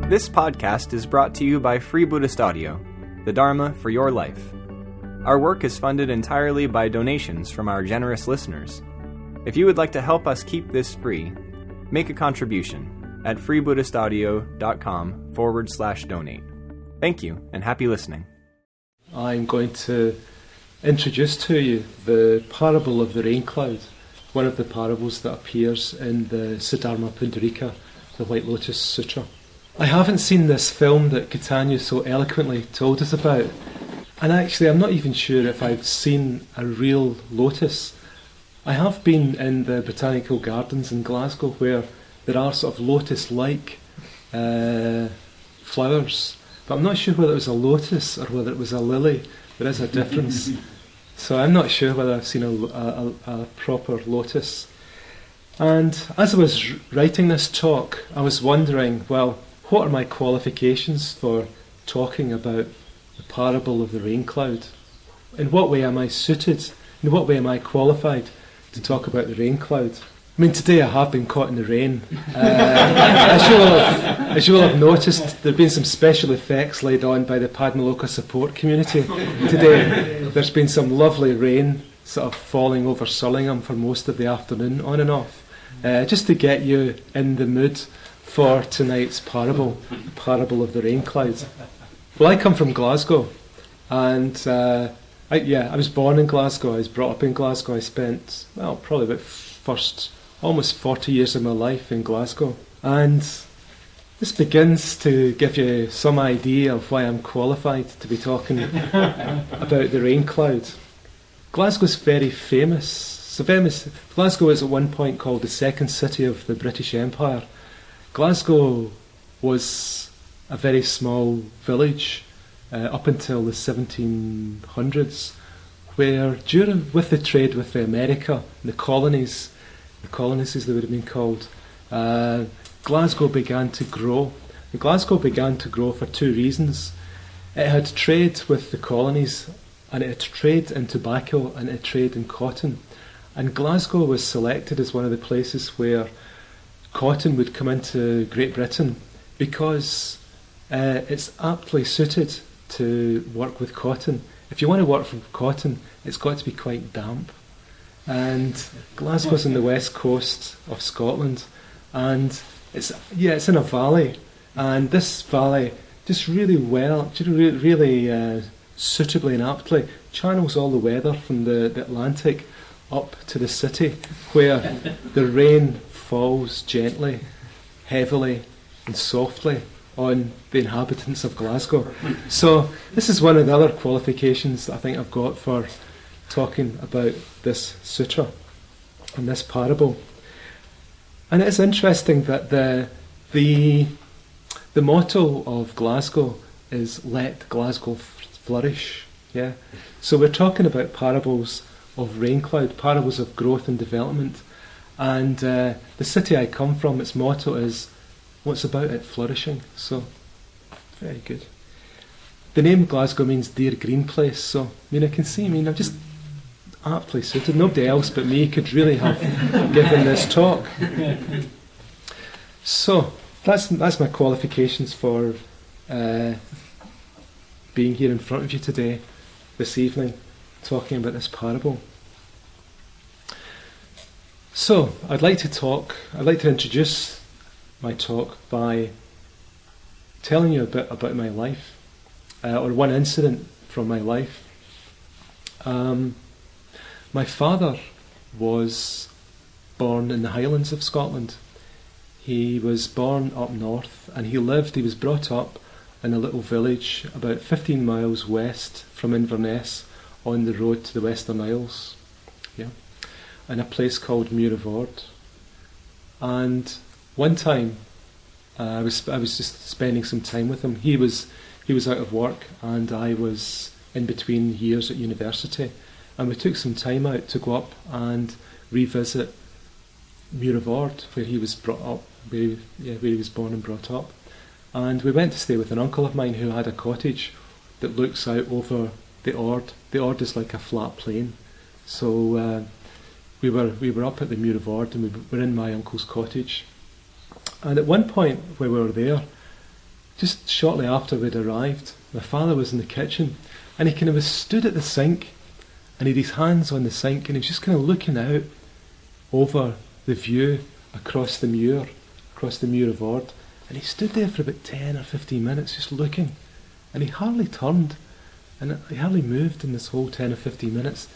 This podcast is brought to you by Free Buddhist Audio, the Dharma for your life. Our work is funded entirely by donations from our generous listeners. If you would like to help us keep this free, make a contribution at freebuddhistaudio.com/donate. Thank you, and happy listening. I'm going to introduce to you the parable of the rain cloud, one of the parables that appears in the Dharma Pundarika, the White Lotus Sutra. I haven't seen this film that Catania so eloquently told us about, and actually I'm not even sure if I've seen a real lotus. I have been in the Botanical Gardens in Glasgow where there are sort of lotus-like flowers, but I'm not sure whether it was a lotus or whether it was a lily. There is a difference. So I'm not sure whether I've seen a proper lotus. And as I was writing this talk, I was wondering, well, what are my qualifications for talking about the parable of the rain cloud? In what way am I suited? In what way am I qualified to talk about the rain cloud? I mean, today I have been caught in the rain. As you will have noticed, there have been some special effects laid on by the Padmaloka support community today. There's been some lovely rain sort of falling over Surlingham for most of the afternoon, on and off, just to get you in the mood for tonight's parable, the parable of the rain cloud. Well, I come from Glasgow, and I was born in Glasgow. I was brought up in Glasgow. I spent, probably about almost 40 years of my life in Glasgow. And this begins to give you some idea of why I'm qualified to be talking about the rain cloud. Glasgow's very famous. So famous. Glasgow was at one point called the second city of the British Empire. Glasgow was a very small village up until the 1700s, where with the trade with America, the colonies as they would have been called, Glasgow began to grow. And Glasgow began to grow for two reasons. It had trade with the colonies, and it had trade in tobacco, and it had trade in cotton. And Glasgow was selected as one of the places where cotton would come into Great Britain because it's aptly suited to work with cotton. If you want to work with cotton, it's got to be quite damp. And Glasgow's on the west coast of Scotland, and it's in a valley, and this valley just really suitably and aptly channels all the weather from the Atlantic up to the city, where the rain falls gently, heavily and softly on the inhabitants of Glasgow. So this is one of the other qualifications that I think I've got for talking about this sutra and this parable. And it's interesting that the motto of Glasgow is "Let Glasgow flourish." Yeah. So we're talking about parables of rain cloud, parables of growth and development. And the city I come from, its motto is "What's about it flourishing?" So, very good. The name Glasgow means dear green place. So, I can see, I'm just aptly suited. Nobody else but me could really have given this talk. So, that's my qualifications for being here in front of you today, this evening, talking about this parable. So, I'd like to introduce my talk by telling you a bit about my life, or one incident from my life. My father was born in the Highlands of Scotland. He was born up north, and he was brought up in a little village about 15 miles west from Inverness on the road to the Western Isles. Yeah. In a place called Muirvord. And one time I was just spending some time with him. He was out of work, and I was in between years at university, and we took some time out to go up and revisit Muirvord, where he was brought up, where he was born and brought up. And we went to stay with an uncle of mine who had a cottage that looks out over the Ord. The Ord is like a flat plain. So we were up at the Muirvord, and we were in my uncle's cottage. And at one point when we were there, just shortly after we'd arrived, my father was in the kitchen, and he kind of was stood at the sink, and he had his hands on the sink, and he was just kind of looking out over the view across the muir of Ord, and he stood there for about 10 or 15 minutes just looking, and he hardly turned, and he hardly moved in this whole 10 or 15 minutes,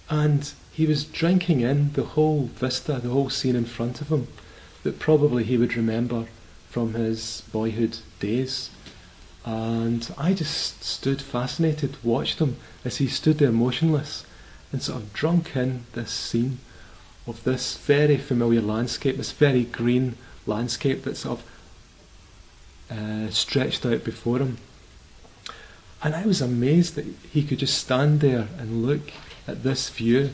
and he was drinking in the whole vista, the whole scene in front of him, that probably he would remember from his boyhood days. And I just stood fascinated, watched him as he stood there motionless and sort of drunk in this scene of this very familiar landscape, this very green landscape that sort of stretched out before him. And I was amazed that he could just stand there and look at this view.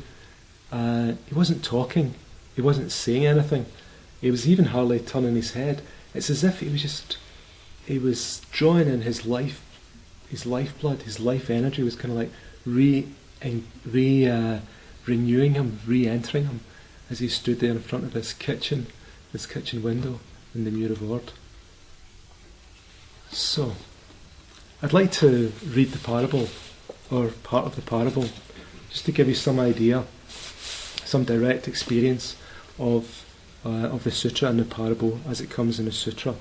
He wasn't talking, he wasn't saying anything, he was even hardly turning his head. It's as if he was drawing in his life, his lifeblood, his life energy was kind of like renewing him, re-entering him as he stood there in front of this kitchen window in the Muir of Ord. So, I'd like to read the parable, or part of the parable, just to give you some idea, some direct experience of the sutra and the parable as it comes in the sutra.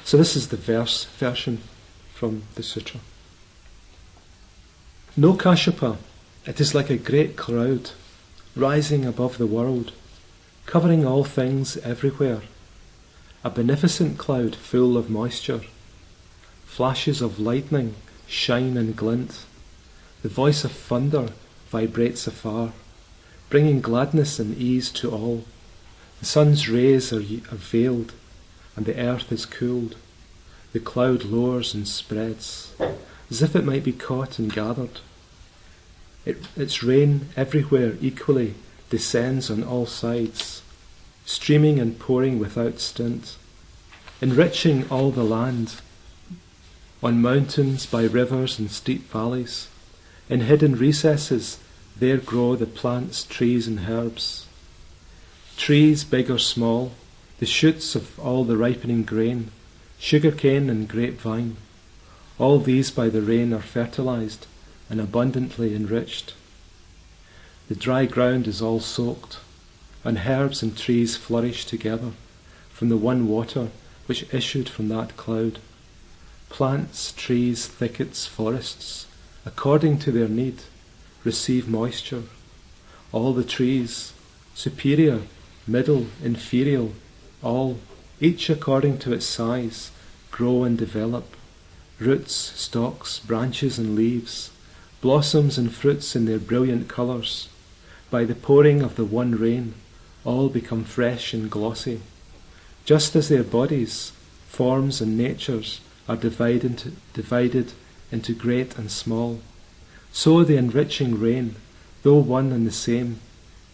So this is the version from the sutra. No Kashyapa, it is like a great cloud rising above the world, covering all things everywhere, a beneficent cloud full of moisture. Flashes of lightning shine and glint. The voice of thunder vibrates afar, bringing gladness and ease to all. The sun's rays are veiled, and the earth is cooled. The cloud lowers and spreads, as if it might be caught and gathered. Its rain everywhere equally descends on all sides, streaming and pouring without stint, enriching all the land, on mountains, by rivers and steep valleys. In hidden recesses there grow the plants, trees and herbs. Trees big or small, the shoots of all the ripening grain, sugar-cane and grapevine, all these by the rain are fertilized and abundantly enriched. The dry ground is all soaked, and herbs and trees flourish together from the one water which issued from that cloud. Plants, trees, thickets, forests, according to their need, receive moisture. All the trees, superior, middle, inferior, all, each according to its size, grow and develop. Roots, stalks, branches and leaves, blossoms and fruits in their brilliant colours. By the pouring of the one rain, all become fresh and glossy. Just as their bodies, forms and natures are divided into great and small, so the enriching rain, though one and the same,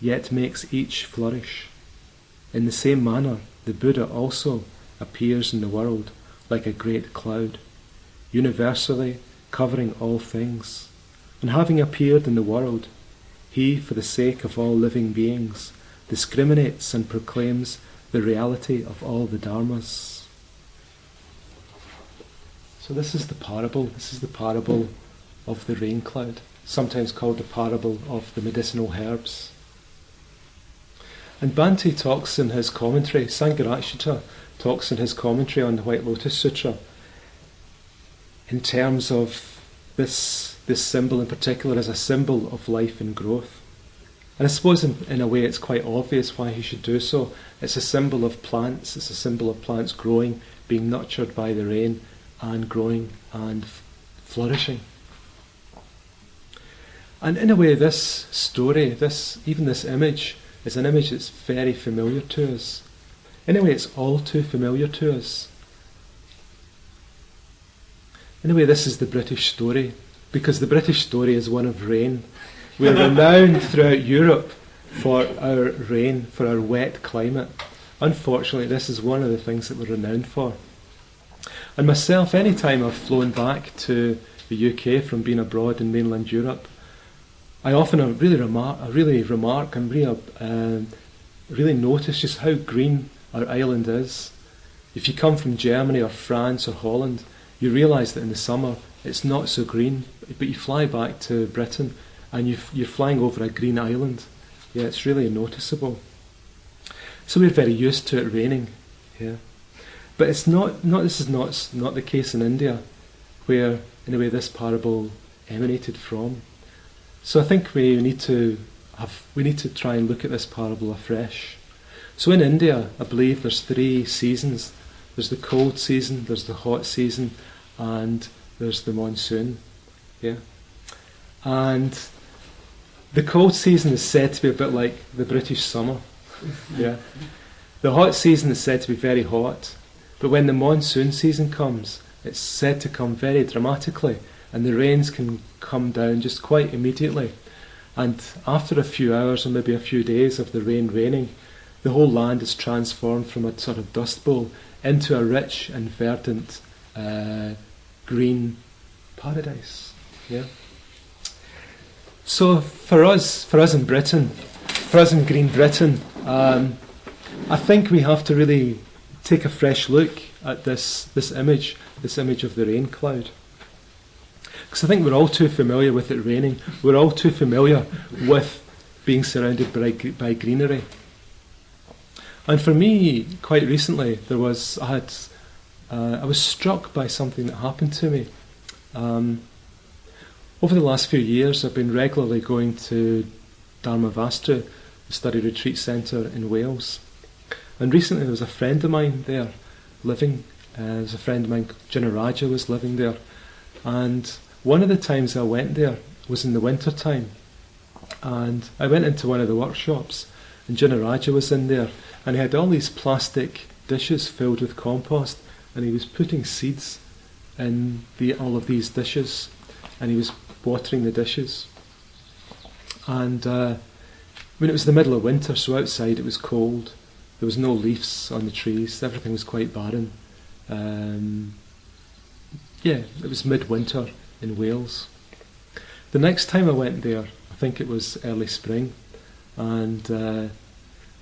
yet makes each flourish. In the same manner, the Buddha also appears in the world like a great cloud, universally covering all things. And having appeared in the world, he, for the sake of all living beings, discriminates and proclaims the reality of all the dharmas. So this is the parable. This is the parable of the rain cloud, sometimes called the parable of the medicinal herbs. And Bhante talks in his commentary, Sangharakshita talks in his commentary on the White Lotus Sutra in terms of this symbol in particular as a symbol of life and growth. And I suppose in a way it's quite obvious why he should do so. It's a symbol of plants, it's a symbol of plants growing, being nurtured by the rain, and growing and flourishing. And in a way this story, even this image, is an image that's very familiar to us. In a way it's all too familiar to us. In a way this is the British story, because the British story is one of rain. We're renowned throughout Europe for our rain, for our wet climate. Unfortunately, this is one of the things that we're renowned for. And myself, any time I've flown back to the UK from being abroad in mainland Europe, I often really notice just how green our island is. If you come from Germany or France or Holland, you realise that in the summer it's not so green, but you fly back to Britain and you're flying over a green island. Yeah, it's really noticeable. So we're very used to it raining. Yeah, but it's not. This is not the case in India, where in a way this parable emanated from. So I think we need to try and look at this parable afresh. So in India, I believe there's 3 seasons. There's the cold season, there's the hot season, and there's the monsoon. Yeah, and the cold season is said to be a bit like the British summer. Yeah, the hot season is said to be very hot, but when the monsoon season comes, it's said to come very dramatically, and the rains can come down just quite immediately. And after a few hours or maybe a few days of the rain raining, the whole land is transformed from a sort of dust bowl into a rich and verdant green paradise. Yeah. So for us in Britain, for us in Green Britain, I think we have to really take a fresh look at this image of the rain cloud. Because I think we're all too familiar with it raining. We're all too familiar with being surrounded by greenery. And for me, quite recently, I was struck by something that happened to me. Over the last few years, I've been regularly going to Dharmavastra, the study retreat centre in Wales. And recently there was a friend of mine there living. There was a friend of mine, Jinaraja, was living there. And one of the times I went there was in the winter time. And I went into one of the workshops, and Jinaraja was in there. And he had all these plastic dishes filled with compost, and he was putting seeds in all of these dishes, and he was watering the dishes. And when it was the middle of winter, so outside it was cold, there was no leaves on the trees, everything was quite barren. It was midwinter in Wales. The next time I went there, I think it was early spring, and I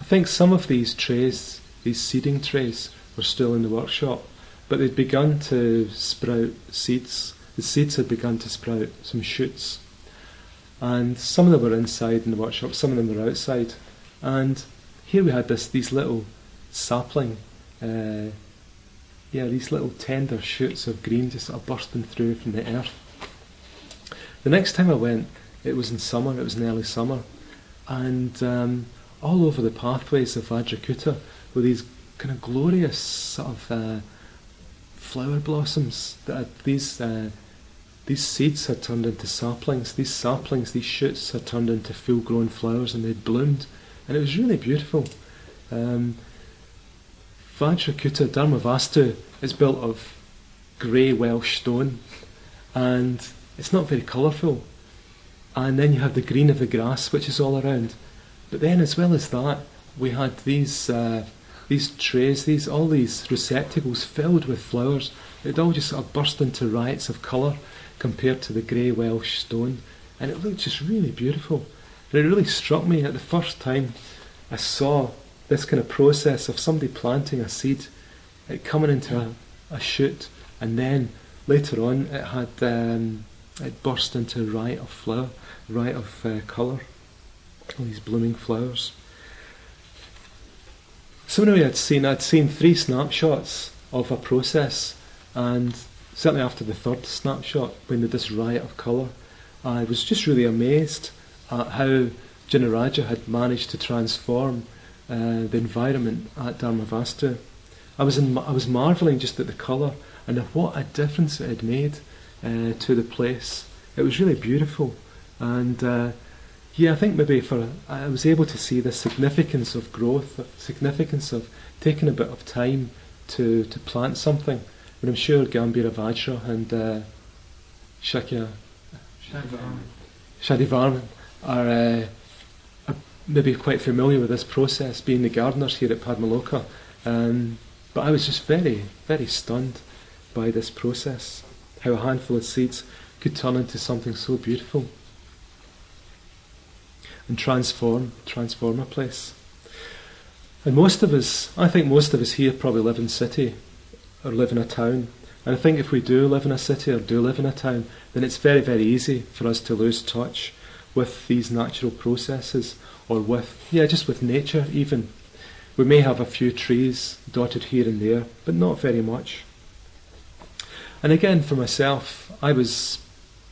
think some of these trays, these seeding trays, were still in the workshop, but they'd begun to sprout seeds. The seeds had begun to sprout some shoots, and some of them were inside in the workshop, some of them were outside. And here we had these little sapling, these little tender shoots of green just sort of bursting through from the earth. The next time I went, it was in summer, it was in early summer, and all over the pathways of Vajrakuta were these kind of glorious sort of flower blossoms that had these seeds had turned into saplings. These saplings, these shoots had turned into full-grown flowers, and they'd bloomed, and it was really beautiful. Vajrakuta, Dharmavastra, is built of grey Welsh stone, and it's not very colourful. And then you have the green of the grass, which is all around. But then, as well as that, we had these trays, all these receptacles filled with flowers. It all just sort of burst into riots of colour compared to the grey Welsh stone, and it looked just really beautiful. And it really struck me at the first time I saw this kind of process of somebody planting a seed, it coming into a shoot, and then later on it had it burst into a riot of flower, riot of colour, all these blooming flowers. So anyway, I'd seen 3 snapshots of a process, and certainly after the third snapshot, when there was this riot of colour, I was just really amazed at how Jinaraja had managed to transform the environment at Dharmavastra. I was marvelling just at the colour and at what a difference it had made to the place. It was really beautiful, and I think maybe I was able to see the significance of growth, the significance of taking a bit of time to plant something. But I'm sure Amoghavajra and Shadivarman are maybe quite familiar with this process, being the gardeners here at Padmaloka. But I was just very, very stunned by this process, how a handful of seeds could turn into something so beautiful and transform a place. And most of us, I think most of us here probably live in city or live in a town. And I think if we do live in a city or do live in a town, then it's very, very easy for us to lose touch with these natural processes, or just with nature even. We may have a few trees dotted here and there, but not very much. And again, for myself, I was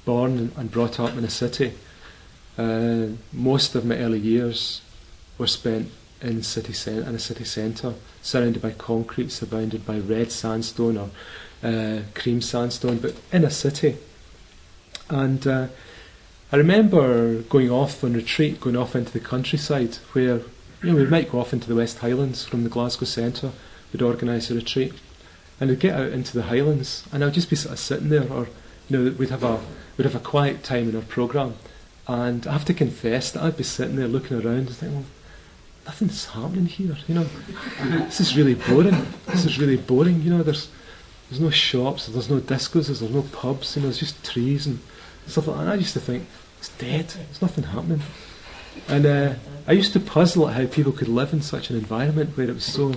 born and brought up in a city. Most of my early years were spent in a city centre, surrounded by concrete, surrounded by red sandstone or cream sandstone, but in a city. And I remember going off on retreat, going off into the countryside, where we might go off into the West Highlands from the Glasgow centre. We'd organise a retreat, and we'd get out into the Highlands, and I'd just be sort of sitting there, or we'd have a quiet time in our programme, and I have to confess that I'd be sitting there looking around and thinking, well, nothing's happening here. This is really boring. There's no shops, there's no discos, there's no pubs. There's just trees and stuff like that. And I used to think, it's dead. There's nothing happening. And I used to puzzle at how people could live in such an environment where it was so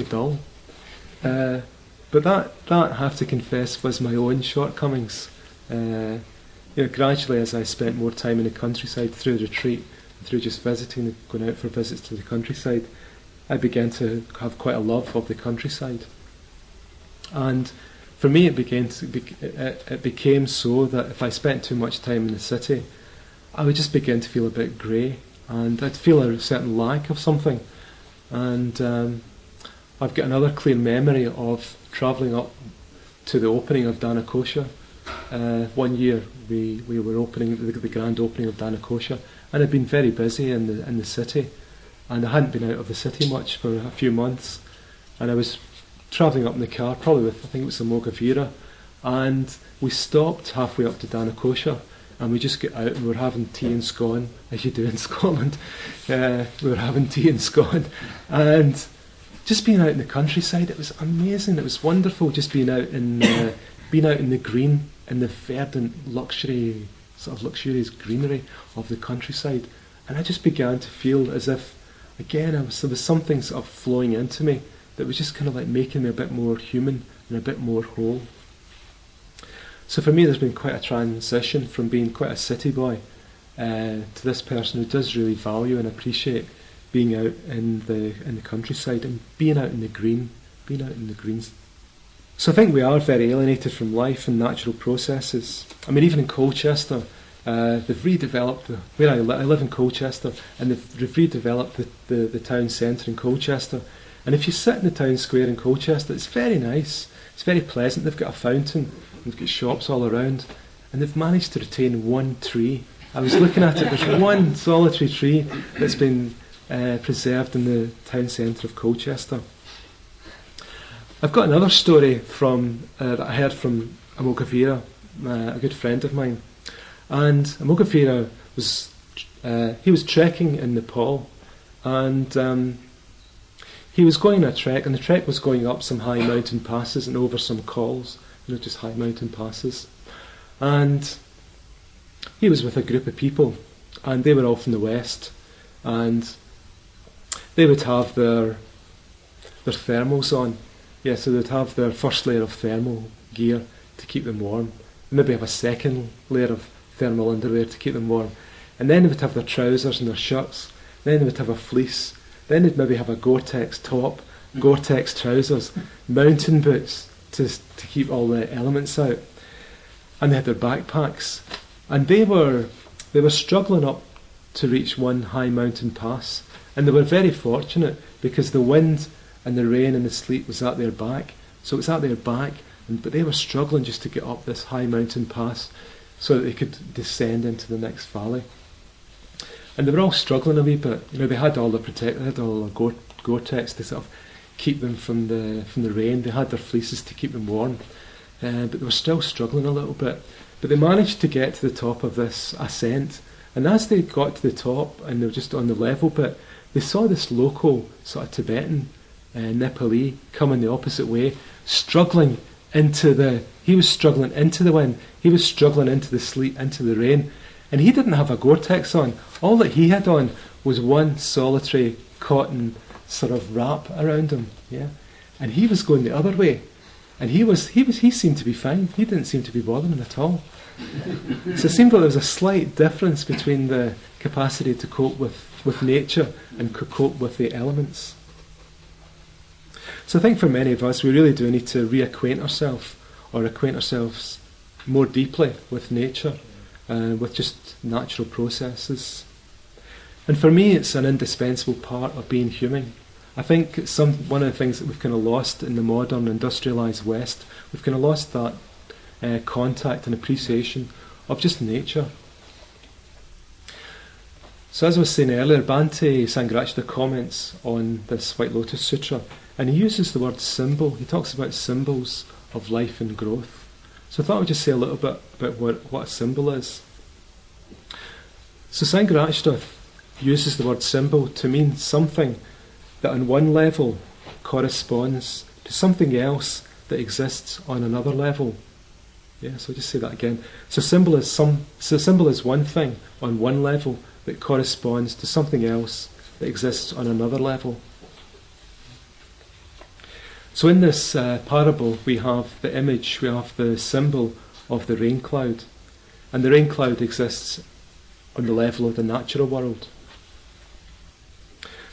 dull. But that I have to confess was my own shortcomings. Gradually, as I spent more time in the countryside through retreat, through just visiting, going out for visits to the countryside, I began to have quite a love of the countryside. And for me, it became so that if I spent too much time in the city, I would just begin to feel a bit grey, and I'd feel a certain lack of something. And I've got another clear memory of travelling up to the opening of Danakosha. One year we were opening the grand opening of Danakosha, and I'd been very busy in the city, and I hadn't been out of the city much for a few months, and I was travelling up in the car, probably with, I think it was Amoghavajra, and we stopped halfway up to Danakosha, and we just got out and we were having tea and scone, as you do in Scotland. We were having tea and scone, and just being out in the countryside, it was amazing. It was wonderful just being out in the green, in the verdant luxurious greenery of the countryside, and I just began to feel as if, again, there was something sort of flowing into me that was just kind of like making me a bit more human and a bit more whole. So for me, there's been quite a transition from being quite a city boy to this person who does really value and appreciate being out in the countryside and being out in the green, So I think we are very alienated from life and natural processes. I mean, even in Colchester, they've redeveloped where I live in Colchester, and they've redeveloped the town centre in Colchester. And if you sit in the town square in Colchester, it's very nice. It's very pleasant. They've got a fountain. They've got shops all around, and they've managed to retain one tree. I was looking at it. There's one solitary tree that's been preserved in the town centre of Colchester. I've got another story that I heard from Amoghavajra, a good friend of mine. And Amoghavajra was trekking in Nepal, and he was going on a trek, and the trek was going up some high mountain passes and over some calls, just high mountain passes. And he was with a group of people, and they were all from the west, and they would have their thermals on. Yeah, so they'd have their first layer of thermal gear to keep them warm, maybe have a second layer of thermal underwear to keep them warm, and then they would have their trousers and their shirts, then they would have a fleece, then they'd maybe have a Gore-Tex top, Gore-Tex trousers, mountain boots to keep all the elements out, and they had their backpacks, and they were struggling up to reach one high mountain pass, and they were very fortunate because the wind and the rain and the sleet was at their back, so it was at their back, but they were struggling just to get up this high mountain pass so that they could descend into the next valley. And they were all struggling a wee bit. They had all the Gore-Tex to sort of keep them from the rain. They had their fleeces to keep them warm, but they were still struggling a little bit. But they managed to get to the top of this ascent, and as they got to the top and they were just on the level bit, they saw this local sort of Tibetan Nepali coming the opposite way, struggling into the wind, he was struggling into the sleet, into the rain, and he didn't have a Gore-Tex on. All that he had on was one solitary cotton sort of wrap around him, yeah. And he was going the other way, and he seemed to be fine. He didn't seem to be bothering at all. So it seemed like there was a slight difference between the capacity to cope with nature and cope with the elements. So I think for many of us, we really do need to reacquaint ourselves, or acquaint ourselves more deeply with nature, with just natural processes. And for me, it's an indispensable part of being human. I think it's one of the things that we've kind of lost in the modern industrialised West. We've kind of lost that contact and appreciation of just nature. So as I was saying earlier, Bhante Sangharakshita comments on this White Lotus Sutra, and he uses the word symbol. He talks about symbols of life and growth. So I thought I would just say a little bit about what a symbol is. So Sangharakshita uses the word symbol to mean something that on one level corresponds to something else that exists on another level. Yeah, so I'll just say that again. So symbol is one thing on one level that corresponds to something else that exists on another level. So in this parable, we have the image, we have the symbol of the rain cloud, and the rain cloud exists on the level of the natural world.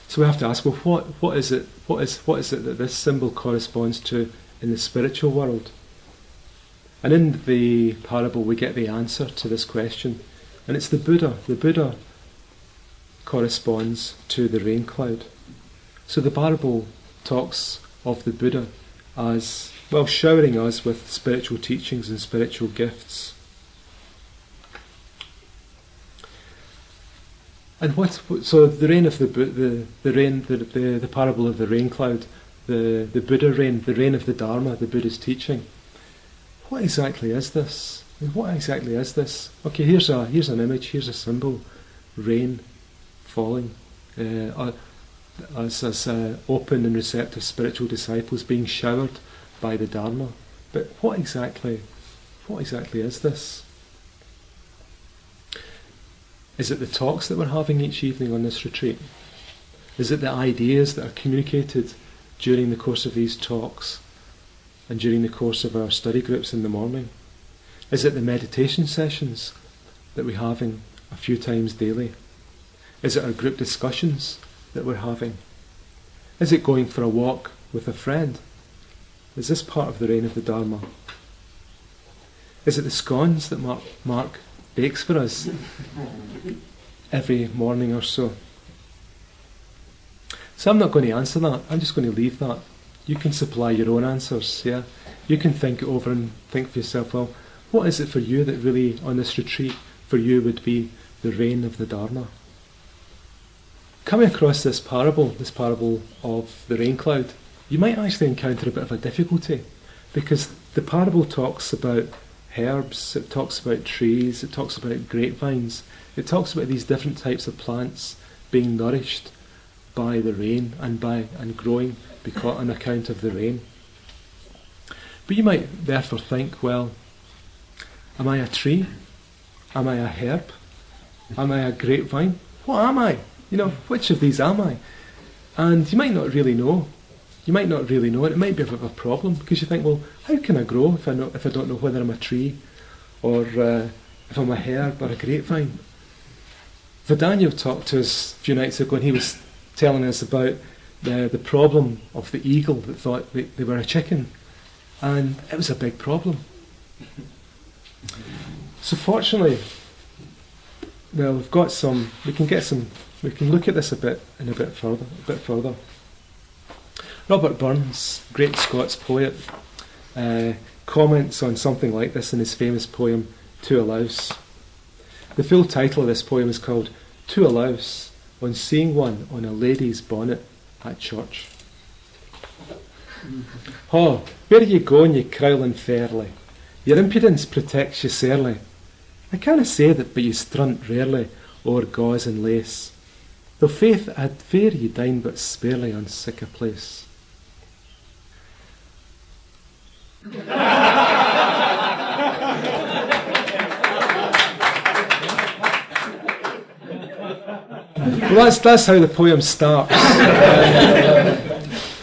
So we have to ask, well, what is it that this symbol corresponds to in the spiritual world? And in the parable, we get the answer to this question, and it's the Buddha. The Buddha corresponds to the rain cloud. So the parable talks of the Buddha as, well, showering us with spiritual teachings and spiritual gifts. And so the rain of the parable of the rain cloud, the Buddha rain, the rain of the Dharma, the Buddha's teaching. What exactly is this? What exactly is this? Okay, here's an image, here's a symbol, rain falling, as open and receptive spiritual disciples being showered by the Dharma. But what exactly is this? Is it the talks that we're having each evening on this retreat? Is it the ideas that are communicated during the course of these talks and during the course of our study groups in the morning? Is it the meditation sessions that we're having a few times daily? Is it our group discussions that we're having? Is it going for a walk with a friend? Is this part of the reign of the Dharma? Is it the scones that Mark bakes for us every morning or so? So I'm not going to answer that. I'm just going to leave that. You can supply your own answers, yeah? You can think it over and think for yourself, well, what is it for you that really, on this retreat, for you would be the reign of the Dharma? Coming across this parable of the rain cloud, you might actually encounter a bit of a difficulty, because the parable talks about herbs, it talks about trees, it talks about grapevines, it talks about these different types of plants being nourished by the rain and growing on account of the rain. But you might therefore think, well, am I a tree? Am I a herb? Am I a grapevine? What am I? Which of these am I? And you might not really know. You might not really know, and it might be a bit of a problem, because you think, well, how can I grow if I don't know whether I'm a tree or if I'm a herb or a grapevine? Daniel talked to us a few nights ago, and he was telling us about the problem of the eagle that thought they were a chicken, and it was a big problem. So fortunately, well, we can look at this a bit further. Robert Burns, great Scots poet, comments on something like this in his famous poem, To a Louse. The full title of this poem is called To a Louse, on seeing one on a lady's bonnet at church. Oh, where ye going, ye crowlin' fairly? Your impudence protects you sairly. I canna say that, but ye strunt rarely o'er gauze and lace. Though faith I'd fair ye dine but sparely on sic a place. Well, that's how the poem starts.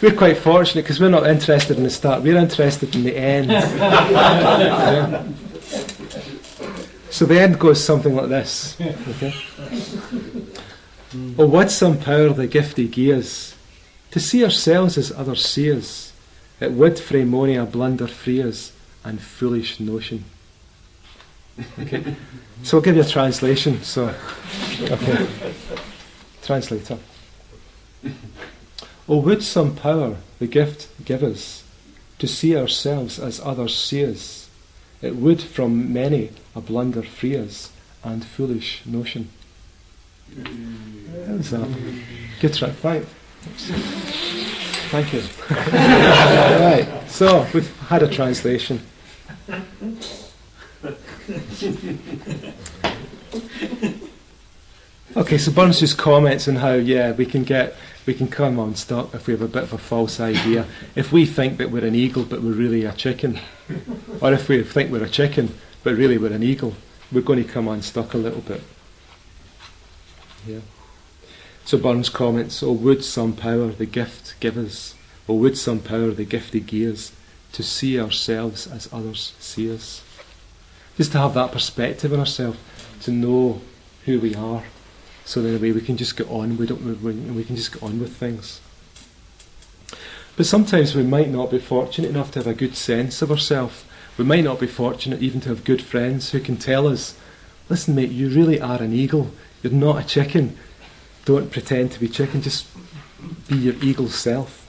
we're quite fortunate because we're not interested in the start, we're interested in the end. Yeah. So the end goes something like this. Okay. Oh, what some power the gift he gives, to see ourselves as others see us, it would frae mony a blunder free us, and foolish notion. Okay. So I'll give you a translation. So, okay. Translator. Oh, would some power the gift give us, to see ourselves as others see us, it would from many a blunder free us, and foolish notion. That was a good try. Thank you. Right, so we've had a translation. Okay, so Burns just comments on how, we can come unstuck if we have a bit of a false idea. If we think that we're an eagle but we're really a chicken, or if we think we're a chicken but really we're an eagle, we're going to come unstuck a little bit. Yeah. So Burns comments, oh, would some power the gift give us, oh, would some power the gift he gives, to see ourselves as others see us. Just to have that perspective in ourselves, to know who we are, so that in a way we can just get on. We can just get on with things. But sometimes we might not be fortunate enough to have a good sense of ourselves. We might not be fortunate even to have good friends who can tell us, listen mate, you really are an eagle. You're not a chicken. Don't pretend to be chicken. Just be your eagle self.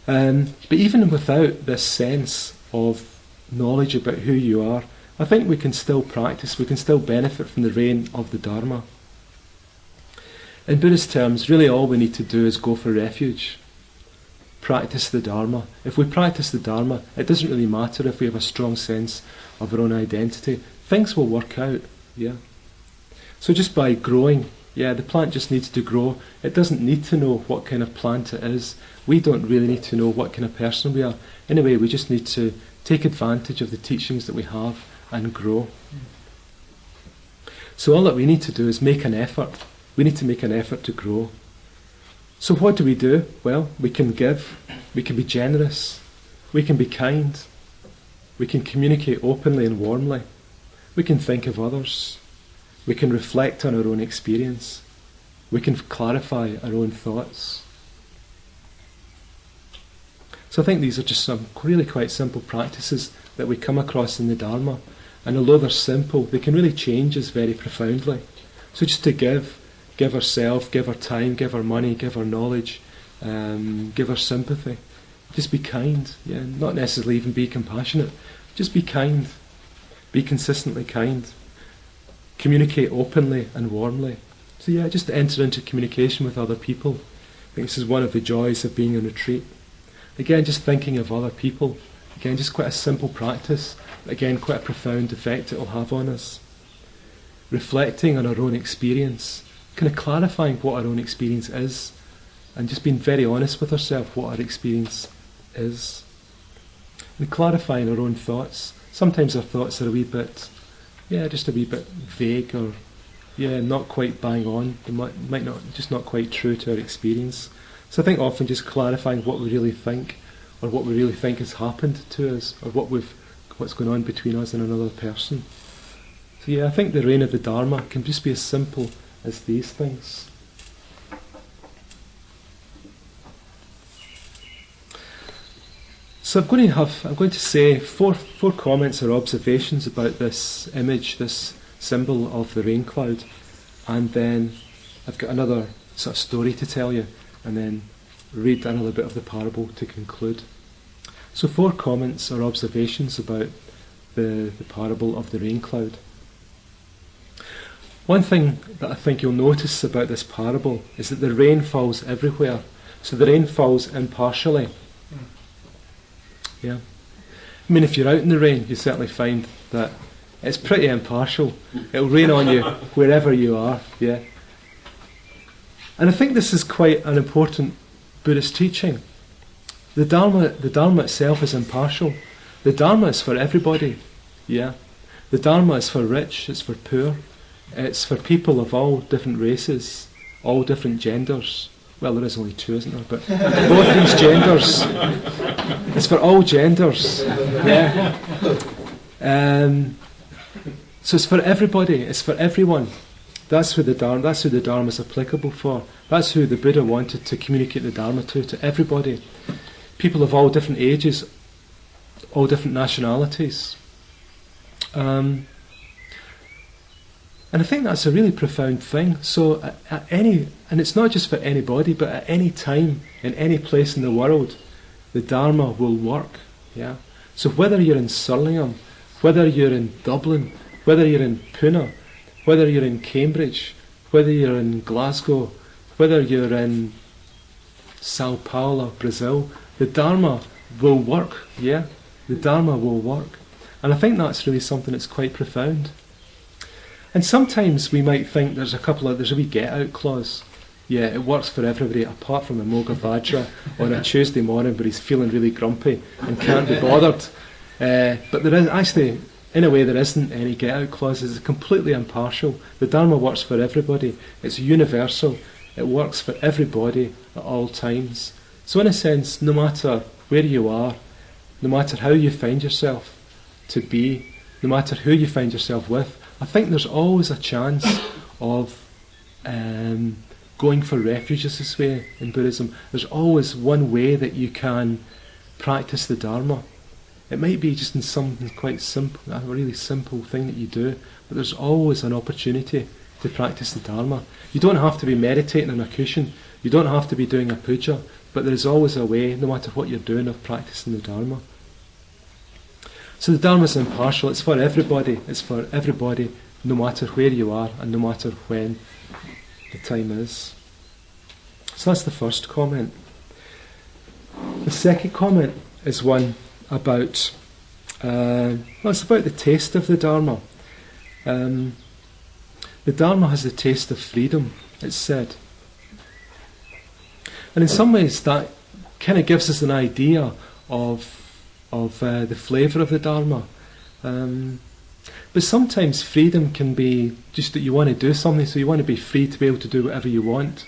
But even without this sense of knowledge about who you are, I think we can still practice, we can still benefit from the reign of the Dharma. In Buddhist terms, really all we need to do is go for refuge. Practice the Dharma. If we practice the Dharma, it doesn't really matter if we have a strong sense of our own identity. Things will work out, yeah. So just by growing, the plant just needs to grow. It doesn't need to know what kind of plant it is. We don't really need to know what kind of person we are. Anyway, we just need to take advantage of the teachings that we have and grow. So all that we need to do is make an effort. We need to make an effort to grow. So what do? Well, we can give, we can be generous, we can be kind, we can communicate openly and warmly, we can think of others, we can reflect on our own experience, we can clarify our own thoughts. So I think these are just some really quite simple practices that we come across in the Dharma. And although they're simple, they can really change us very profoundly. So just to give ourselves, give our time, give our money, give our knowledge, give our sympathy. Just be kind, not necessarily even be compassionate. Just be kind. Be consistently kind. Communicate openly and warmly. So just to enter into communication with other people. I think this is one of the joys of being on retreat. Again, just thinking of other people. Again, just quite a simple practice. Again, quite a profound effect it will have on us. Reflecting on our own experience. Kind of clarifying what our own experience is. And just being very honest with ourselves what our experience is. And clarifying our own thoughts. Sometimes our thoughts are a wee bit, just a wee bit vague or, not quite bang on. They might not, just not quite true to our experience. So I think often just clarifying what we really think, or what we really think has happened to us, or what's going on between us and another person. So I think the reign of the Dharma can just be as simple as these things. So I'm going to say four comments or observations about this image, this symbol of the rain cloud, and then I've got another sort of story to tell you, and then read another bit of the parable to conclude. So 4 comments or observations about the parable of the rain cloud. One thing that I think you'll notice about this parable is that the rain falls everywhere. So the rain falls impartially. Yeah. I mean, if you're out in the rain, you certainly find that it's pretty impartial. It'll rain on you wherever you are. Yeah. And I think this is quite an important Buddhist teaching. The Dharma itself is impartial. The Dharma is for everybody. Yeah. The Dharma is for rich, it's for poor, it's for people of all different races, all different genders. well, there is only two, isn't there? But both these genders. It's for all genders. Yeah. So it's for everybody. It's for everyone. That's who the Dharma is applicable for. That's who the Buddha wanted to communicate the Dharma to everybody. People of all different ages, all different nationalities. And I think that's a really profound thing. So and it's not just for anybody, but at any time, in any place in the world, the Dharma will work. Yeah. So whether you're in Surlingham, whether you're in Dublin, whether you're in Pune, whether you're in Cambridge, whether you're in Glasgow, whether you're in Sao Paulo, Brazil, the Dharma will work. Yeah. The Dharma will work. And I think that's really something that's quite profound. And sometimes we might think there's a wee get-out clause. Yeah, it works for everybody apart from Amoghavajra on a Tuesday morning where he's feeling really grumpy and can't be bothered. But there is actually, in a way, there isn't any get-out clauses. It's completely impartial. The Dharma works for everybody. It's universal. It works for everybody at all times. So in a sense, no matter where you are, no matter how you find yourself to be, no matter who you find yourself with, I think there's always a chance of going for refuge, as this way in Buddhism. There's always one way that you can practice the Dharma. It might be just in something quite simple, a really simple thing that you do, but there's always an opportunity to practice the Dharma. You don't have to be meditating on a cushion, you don't have to be doing a puja, but there's always a way, no matter what you're doing, of practicing the Dharma. So the Dharma is impartial, it's for everybody, no matter where you are and no matter when the time is. So that's the first comment. The second comment is one about, it's about the taste of the Dharma. The Dharma has the taste of freedom, it's said. And in some ways that kind of gives us an idea of the flavour of the Dharma. But sometimes freedom can be just that you want to do something, so you want to be free to be able to do whatever you want.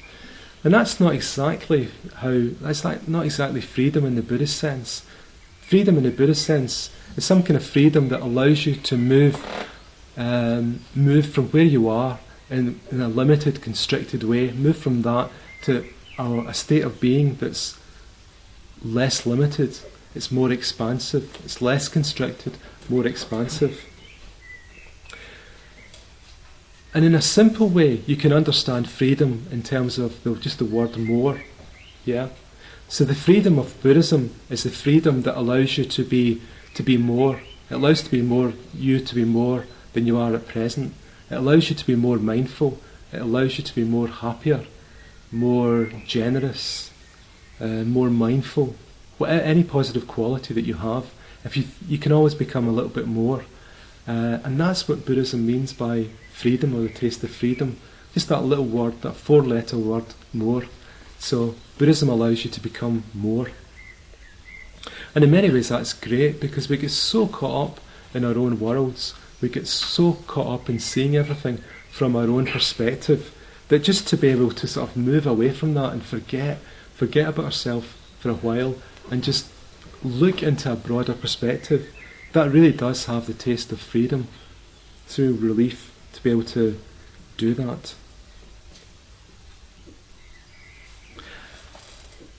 And that's not exactly not exactly freedom in the Buddhist sense. Freedom in the Buddhist sense is some kind of freedom that allows you to move from where you are in a limited, constricted way, move from that to a state of being that's less limited. It's more expansive. It's less constricted, more expansive. And in a simple way, you can understand freedom in terms of just the word more. Yeah. So the freedom of Buddhism is the freedom that allows you to be more. It allows you to be more than you are at present. It allows you to be more mindful. It allows you to be more happier, more generous, more mindful. Any positive quality that you have, if you can always become a little bit more. And that's what Buddhism means by freedom, or the taste of freedom. Just that little word, that 4-letter word, more. So Buddhism allows you to become more. And in many ways that's great, because we get so caught up in our own worlds, we get so caught up in seeing everything from our own perspective, that just to be able to sort of move away from that and forget about ourselves for a while and just look into a broader perspective, that really does have the taste of freedom. Through relief to be able to do that.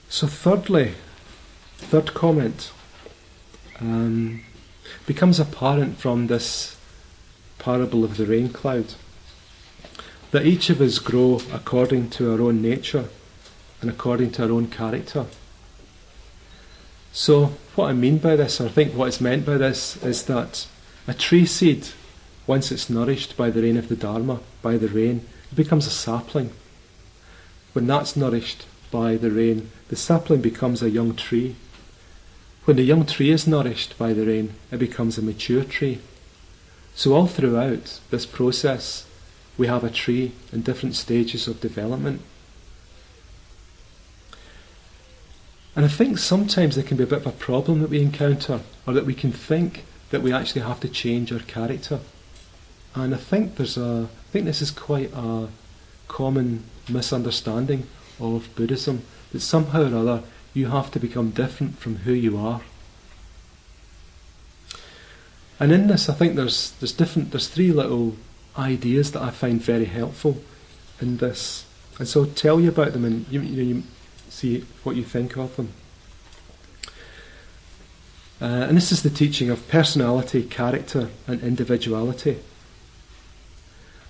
So third comment becomes apparent from this parable of the rain cloud, that each of us grow according to our own nature and according to our own character. So what I mean by this, or I think what is meant by this, is that a tree seed, once it's nourished by the rain of the Dharma, by the rain, it becomes a sapling. When that's nourished by the rain, the sapling becomes a young tree. When the young tree is nourished by the rain, it becomes a mature tree. So all throughout this process, we have a tree in different stages of development. And I think sometimes there can be a bit of a problem that we encounter, or that we can think that we actually have to change our character. And I think this is quite a common misunderstanding of Buddhism, that somehow or other you have to become different from who you are. And in this, I think there's three little ideas that I find very helpful in this, and so I'll tell you about them, and you see what you think of them. And this is the teaching of personality, character, and individuality.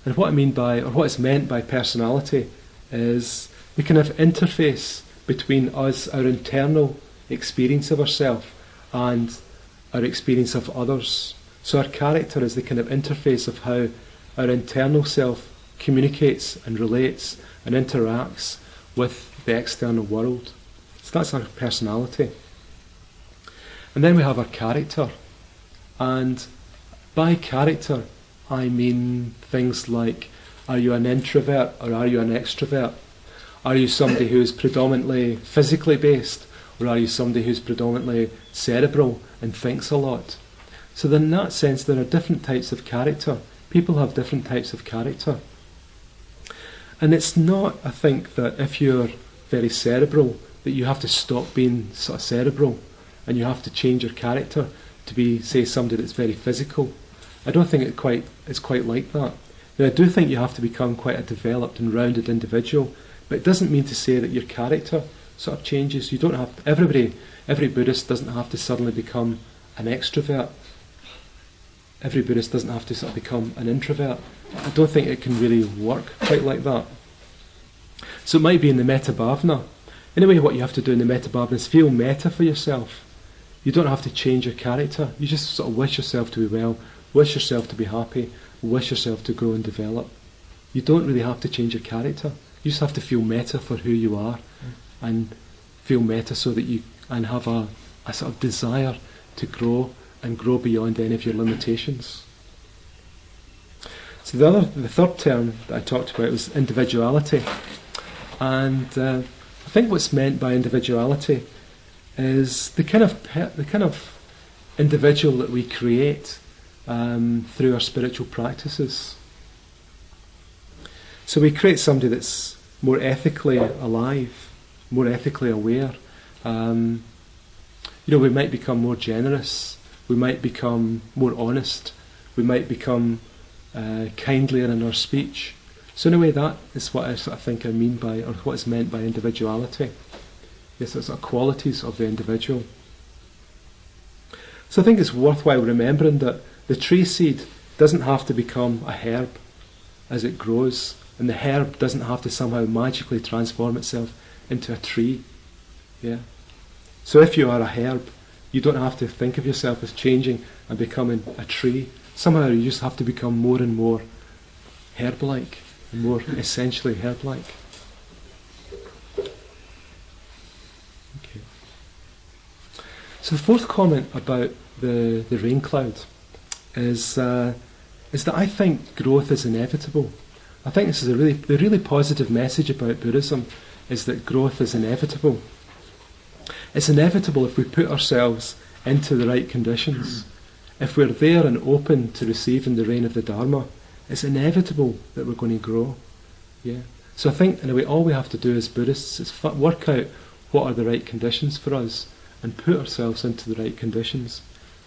And what I mean by, or what is meant by personality, is the kind of interface between us, our internal experience of ourselves, and our experience of others. So our character is the kind of interface of how our internal self communicates and relates and interacts with the external world. So that's our personality. And then we have our character. And by character, I mean things like, are you an introvert or are you an extrovert? Are you somebody who is predominantly physically based, or are you somebody who's predominantly cerebral and thinks a lot? So in that sense, there are different types of character. People have different types of character. And it's not, I think, that if you're very cerebral, that you have to stop being sort of cerebral and you have to change your character to be, say, somebody that's very physical. I don't think it's quite like that. Now, I do think you have to become quite a developed and rounded individual, but it doesn't mean to say that your character sort of changes. You don't have to, every Buddhist doesn't have to suddenly become an extrovert. Every Buddhist doesn't have to sort of become an introvert. I don't think it can really work quite like that. So it might be in the metta bhavana. Anyway, what you have to do in the metta bhavana is feel metta for yourself. You don't have to change your character. You just sort of wish yourself to be well, wish yourself to be happy, wish yourself to grow and develop. You don't really have to change your character. You just have to feel metta for who you are, and feel metta so that you and have a sort of desire to grow and grow beyond any of your limitations. So the third term that I talked about was individuality, and I think what's meant by individuality is the kind of individual that we create through our spiritual practices. So we create somebody that's more ethically alive, more ethically aware. We might become more generous. We might become more honest. We might become kindlier in our speech. So in a way, that is what I sort of think I mean by, or what is meant by individuality. Yes, those are qualities of the individual. So I think it's worthwhile remembering that the tree seed doesn't have to become a herb as it grows, and the herb doesn't have to somehow magically transform itself into a tree. Yeah. So if you are a herb, you don't have to think of yourself as changing and becoming a tree. Somehow you just have to become more and more herb-like, and more essentially herb-like. Okay. So the fourth comment about the rain cloud is that I think growth is inevitable. I think this is the really positive message about Buddhism, is that growth is inevitable. It's inevitable if we put ourselves into the right conditions. If we're there and open to receiving the rain of the Dharma, it's inevitable that we're going to grow. Yeah. So I think in a way all we have to do as Buddhists is work out what are the right conditions for us and put ourselves into the right conditions.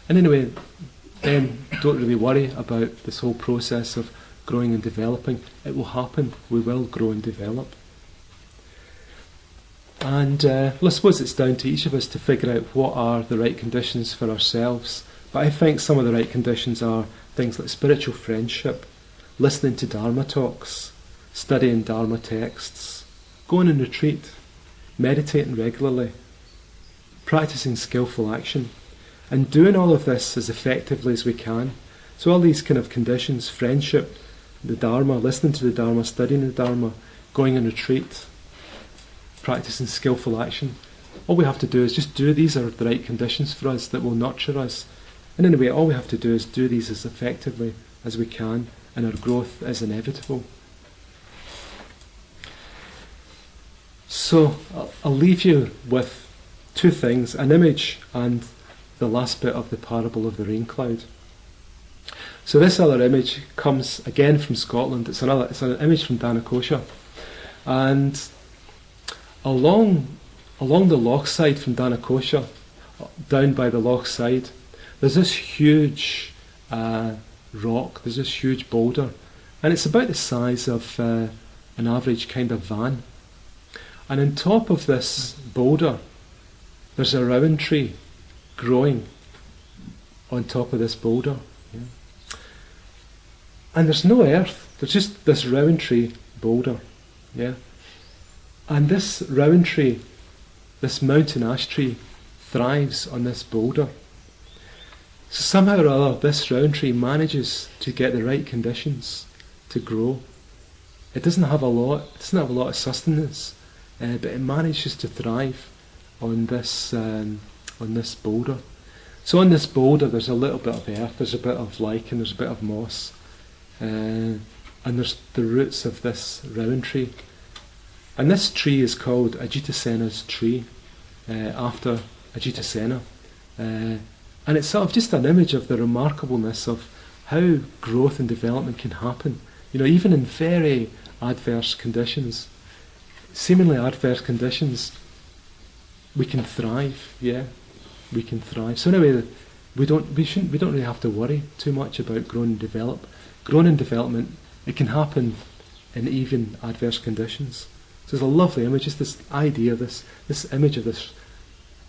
And in a way, then don't really worry about this whole process of growing and developing. It will happen. We will grow and develop. And I suppose it's down to each of us to figure out what are the right conditions for ourselves. But I think some of the right conditions are things like spiritual friendship, listening to Dharma talks, studying Dharma texts, going on retreat, meditating regularly, practicing skillful action, and doing all of this as effectively as we can. So all these kind of conditions, friendship, the Dharma, listening to the Dharma, studying the Dharma, going on retreat, practicing skillful action. All we have to do is just do these are the right conditions for us that will nurture us. And in a way, all we have to do is do these as effectively as we can, and our growth is inevitable. So I'll leave you with two things, an image and the last bit of the parable of the rain cloud. So this other image comes again from Scotland. It's an image from Danakosha. And along the loch side from Danakosha, down by the loch side, there's this huge rock, there's this huge boulder, and it's about the size of an average kind of van. And on top of this boulder, there's a rowan tree growing on top of this boulder. Yeah. And there's no earth, there's just this rowan tree boulder. Yeah. And this rowan tree, this mountain ash tree, thrives on this boulder. So somehow or other, this rowan tree manages to get the right conditions to grow. It doesn't have a lot of sustenance, but it manages to thrive on this boulder. So on this boulder, there's a little bit of earth, there's a bit of lichen, there's a bit of moss, and there's the roots of this rowan tree. And this tree is called Ajitasena's tree, after Ajitasena. And it's sort of just an image of the remarkableness of how growth and development can happen. You know, even in very adverse conditions, seemingly adverse conditions, we can thrive. Yeah, we can thrive. So anyway, we don't really have to worry too much about growing and develop. Growing and development, it can happen in even adverse conditions. So there's a lovely image, just this idea, this image of this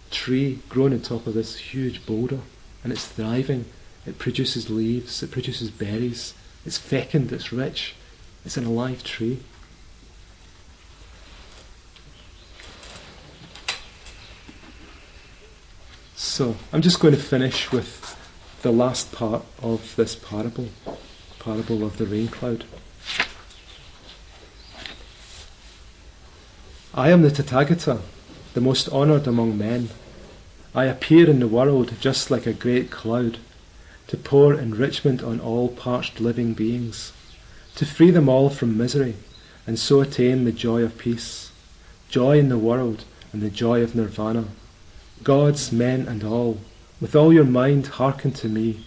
tree growing on top of this huge boulder, and it's thriving. It produces leaves, it produces berries, it's fecund, it's rich, it's an alive tree. So I'm just going to finish with the last part of this parable of the rain cloud. I am the Tathagata, the most honoured among men. I appear in the world just like a great cloud, to pour enrichment on all parched living beings, to free them all from misery, and so attain the joy of peace, joy in the world and the joy of nirvana. Gods, men and all, with all your mind hearken to me.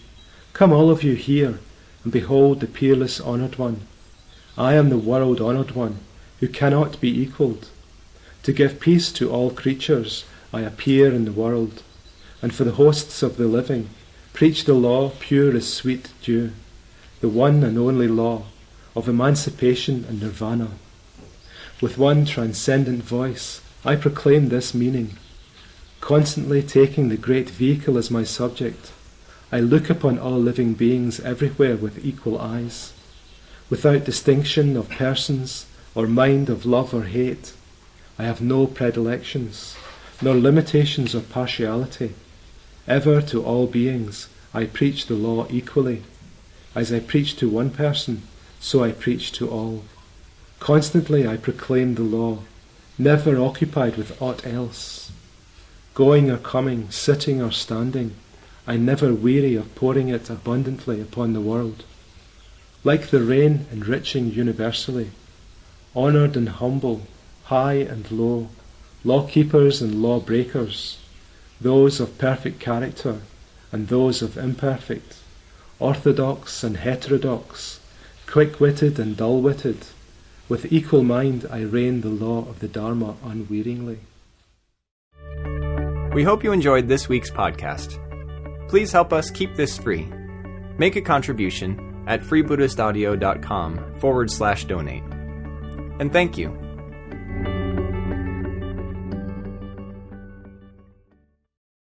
Come all of you here, and behold the peerless honoured one. I am the world honoured one, who cannot be equalled. To give peace to all creatures, I appear in the world, and for the hosts of the living, preach the law pure as sweet dew, the one and only law of emancipation and nirvana. With one transcendent voice, I proclaim this meaning. Constantly taking the great vehicle as my subject, I look upon all living beings everywhere with equal eyes, without distinction of persons or mind of love or hate. I have no predilections, nor limitations of partiality. Ever to all beings I preach the law equally. As I preach to one person, so I preach to all. Constantly I proclaim the law, never occupied with aught else. Going or coming, sitting or standing, I never weary of pouring it abundantly upon the world. Like the rain enriching universally, honoured and humble, high and low, law-keepers and law-breakers, those of perfect character and those of imperfect, orthodox and heterodox, quick-witted and dull-witted, with equal mind I reign the law of the Dharma unwearyingly. We hope you enjoyed this week's podcast. Please help us keep this free. Make a contribution at freebuddhistaudio.com/donate. And thank you.